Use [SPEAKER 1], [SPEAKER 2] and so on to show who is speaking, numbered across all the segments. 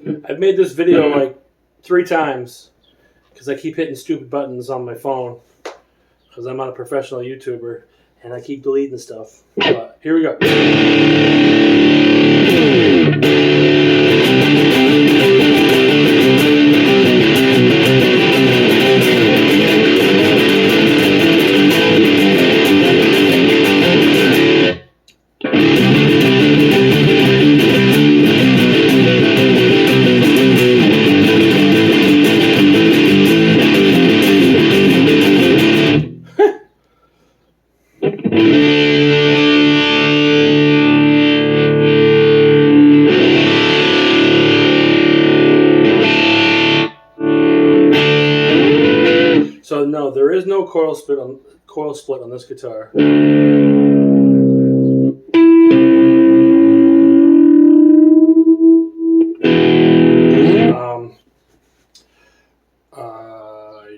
[SPEAKER 1] I've made this video like 3 times because I keep hitting stupid buttons on my phone because I'm not a professional YouTuber and I keep deleting stuff. But here we go. So no, there is no coil split on this guitar. I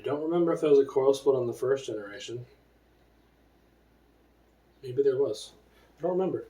[SPEAKER 1] don't remember if there was a coil split on the first generation. Maybe there was. I don't remember.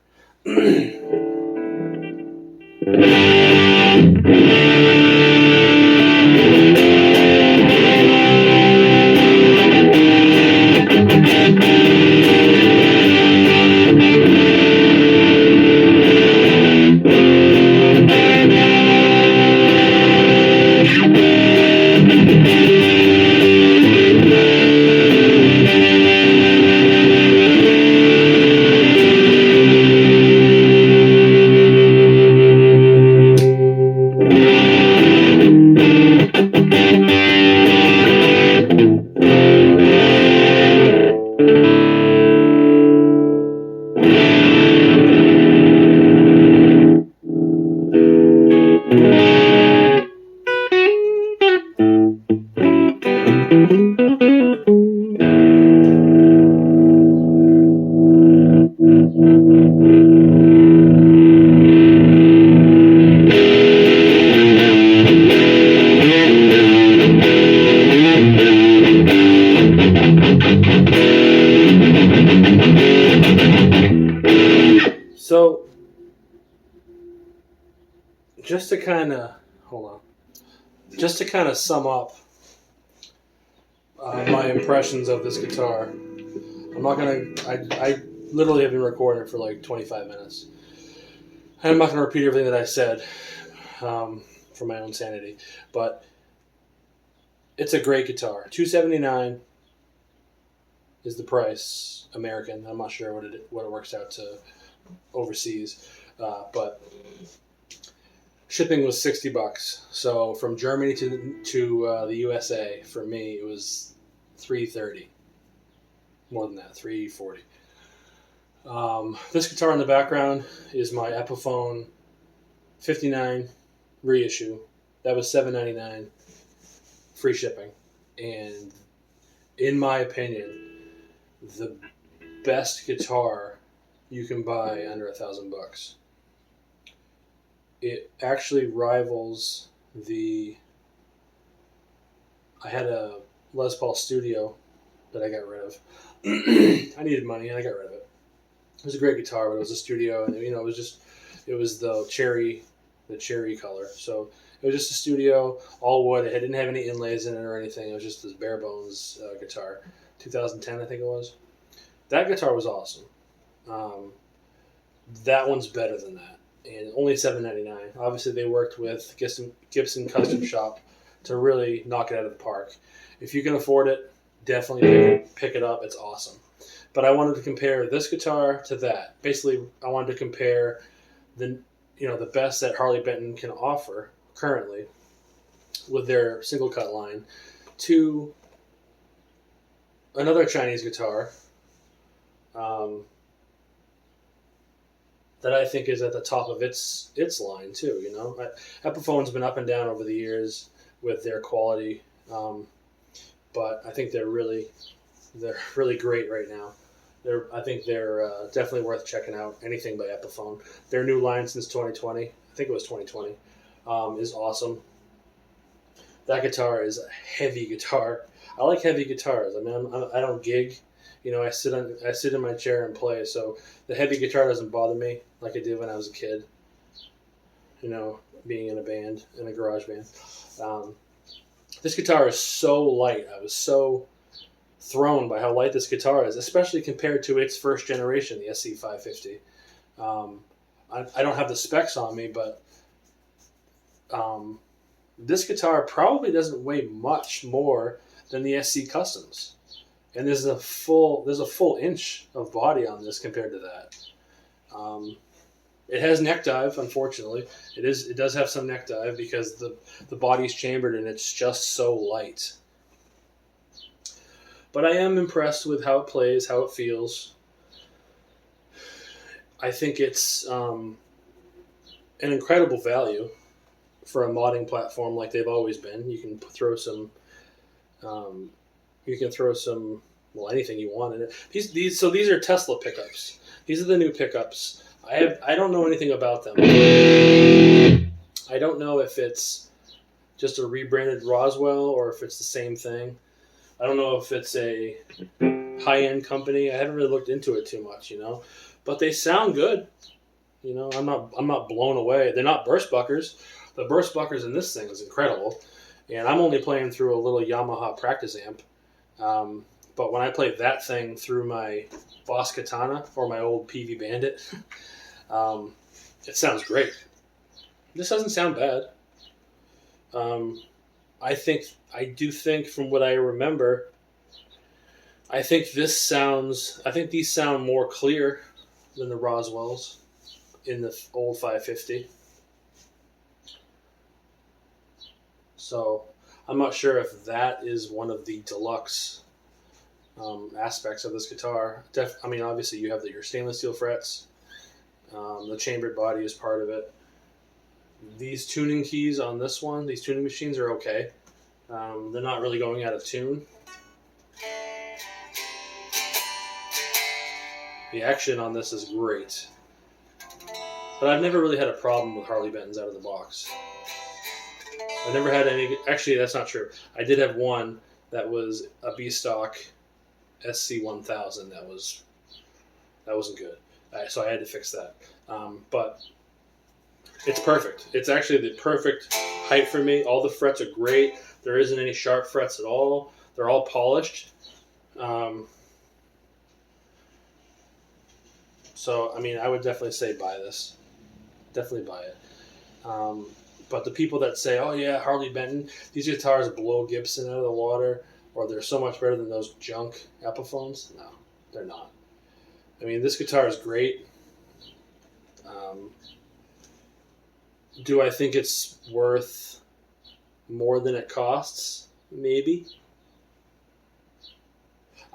[SPEAKER 1] So, just to kind of sum up my impressions of this guitar, I literally have been recording it for like 25 minutes. And I'm not going to repeat everything that I said for my own sanity, but it's a great guitar. $279 is the price, American. I'm not sure what it works out to overseas, but shipping was $60. So from Germany to the USA, for me, it was $330. More than that, $340. This guitar in the background is my Epiphone 59 reissue. That was $799, free shipping, and in my opinion, the best guitar you can buy under $1,000. It actually rivals I had a Les Paul Studio that I got rid of. I needed money and I got rid of it. It was a great guitar, but it was a Studio, and it was the cherry color. So it was just a Studio, all wood. It didn't have any inlays in it or anything. It was just this bare bones guitar. 2010, I think it was. That guitar was awesome. That one's better than that, and only $799. Obviously, they worked with Gibson Custom Shop to really knock it out of the park. If you can afford it, definitely pick it up. It's awesome. But I wanted to compare this guitar to that. Basically, I wanted to compare the best that Harley Benton can offer currently with their single cut line to another Chinese guitar that I think is at the top of its line too. Epiphone's been up and down over the years with their quality, but I think they're really great right now. I think they're definitely worth checking out. Anything by Epiphone. Their new line since 2020, I think it was 2020, is awesome. That guitar is a heavy guitar. I like heavy guitars. I mean, I don't gig. I sit in my chair and play. So the heavy guitar doesn't bother me like it did when I was a kid. being in a band, in a garage band. This guitar is so light. I was so thrown by how light this guitar is, especially compared to its first generation, the SC550. I don't have the specs on me, but this guitar probably doesn't weigh much more than the SC Customs, and there's a full inch of body on this compared to that. It has neck dive, unfortunately. It does have some neck dive because the body's chambered and it's just so light. But I am impressed with how it plays, how it feels. I think it's an incredible value for a modding platform like they've always been. You can throw some, anything you want in it. These are Tesla pickups. These are the new pickups. I don't know anything about them. I don't know if it's just a rebranded Roswell or if it's the same thing. I don't know if it's a high-end company. I haven't really looked into it too much, but they sound good. I'm not blown away. They're not burst buckers. The burst buckers in this thing is incredible, and I'm only playing through a little Yamaha practice amp. But when I play that thing through my Boss Katana or my old PV Bandit, it sounds great. This doesn't sound bad. I do think from what I remember, I think these sound more clear than the Roswells in the old 550. So I'm not sure if that is one of the deluxe aspects of this guitar. Obviously you have your stainless steel frets. The chambered body is part of it. These tuning keys on this one, these tuning machines are okay. They're not really going out of tune. The action on this is great. But I've never really had a problem with Harley Bentons out of the box. I never had any. Actually, that's not true. I did have one that was a B-stock SC1000 that wasn't good. So I had to fix that. But it's perfect. It's actually the perfect height for me. All the frets are great. There isn't any sharp frets at all. They're all polished. So, I would definitely say buy this. Definitely buy it. But the people that say, oh yeah, Harley Benton, these guitars blow Gibson out of the water, or they're so much better than those junk Epiphones, no, they're not. This guitar is great. Do I think it's worth more than it costs? Maybe.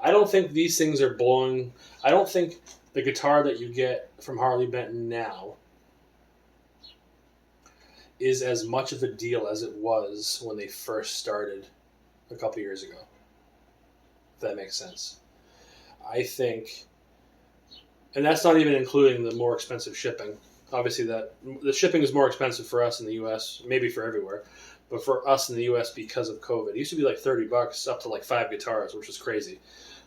[SPEAKER 1] I don't think these things are blowing. I don't think the guitar that you get from Harley Benton now is as much of a deal as it was when they first started a couple years ago. If that makes sense. I think, and that's not even including the more expensive shipping. Obviously, that the shipping is more expensive for us in the U.S., maybe for everywhere, but for us in the U.S. because of COVID, it used to be like $30 up to like 5 guitars, which is crazy.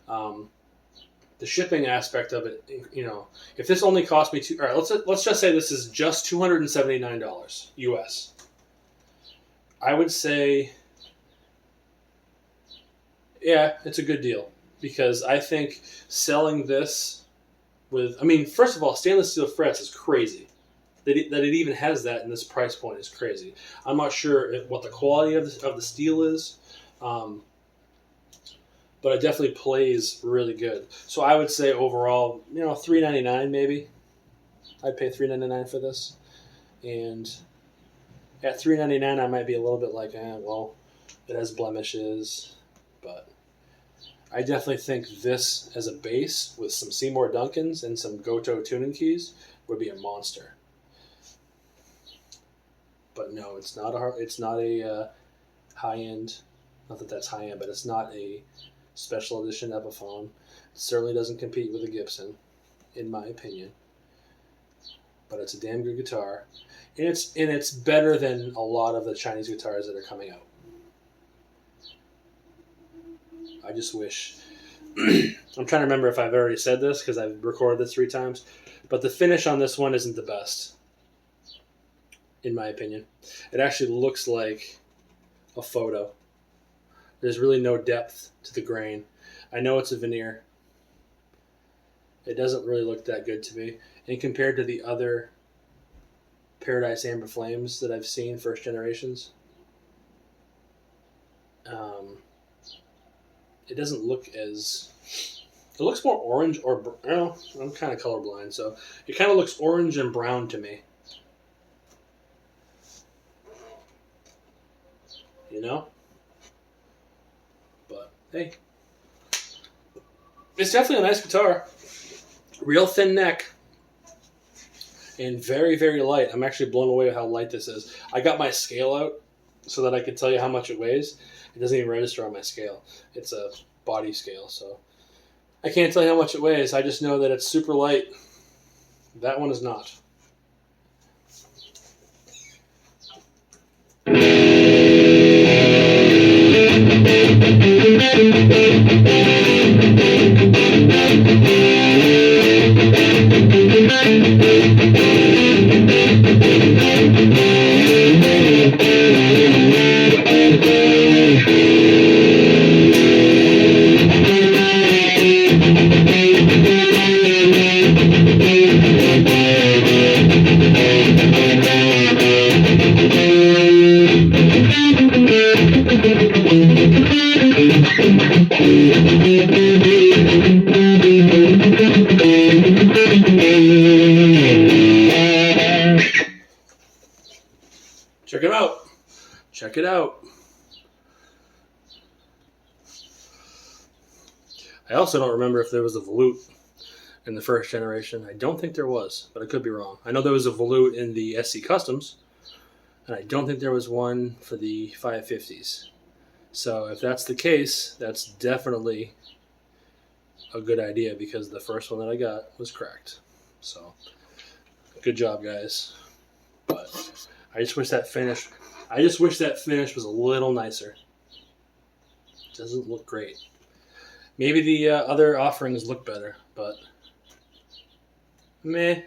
[SPEAKER 1] The shipping aspect of it, if this only cost me all right, let's just say this is just $279 US. I would say, yeah, it's a good deal because I think selling this with, first of all, stainless steel frets is crazy. That it even has that in this price point is crazy. I'm not sure what the quality of the steel is. But it definitely plays really good. So I would say overall, $399 maybe. I'd pay $399 for this. And at $399 I might be a little bit like, it has blemishes. But I definitely think this as a base with some Seymour Duncans and some Goto tuning keys would be a monster. But no, it's not a high-end, not that that's high-end, but it's not a special edition Epiphone. It certainly doesn't compete with a Gibson, in my opinion. But it's a damn good guitar, and it's better than a lot of the Chinese guitars that are coming out. I just wish. I'm trying to remember if I've already said this because I've recorded this 3 times, but the finish on this one isn't the best. in my opinion. It actually looks like a photo. There's really no depth to the grain. I know it's a veneer. It doesn't really look that good to me. And compared to the other Paradise Amber Flames that I've seen, first generations, it doesn't look as... It looks more orange or... I'm kind of colorblind, so it kind of looks orange and brown to me. You know? But, hey. It's definitely a nice guitar. Real thin neck. And very, very light. I'm actually blown away with how light this is. I got my scale out so that I could tell you how much it weighs. It doesn't even register on my scale. It's a body scale, so I can't tell you how much it weighs. I just know that it's super light. That one is not. Check it out. Check it out. I also don't remember if there was a volute in the first generation. I don't think there was, but I could be wrong. I know there was a volute in the SC Customs, and I don't think there was one for the 550s. So if that's the case, that's definitely a good idea because the first one that I got was cracked. So good job, guys. But I just wish that finish was a little nicer. It doesn't look great. Maybe the other offerings look better, but meh.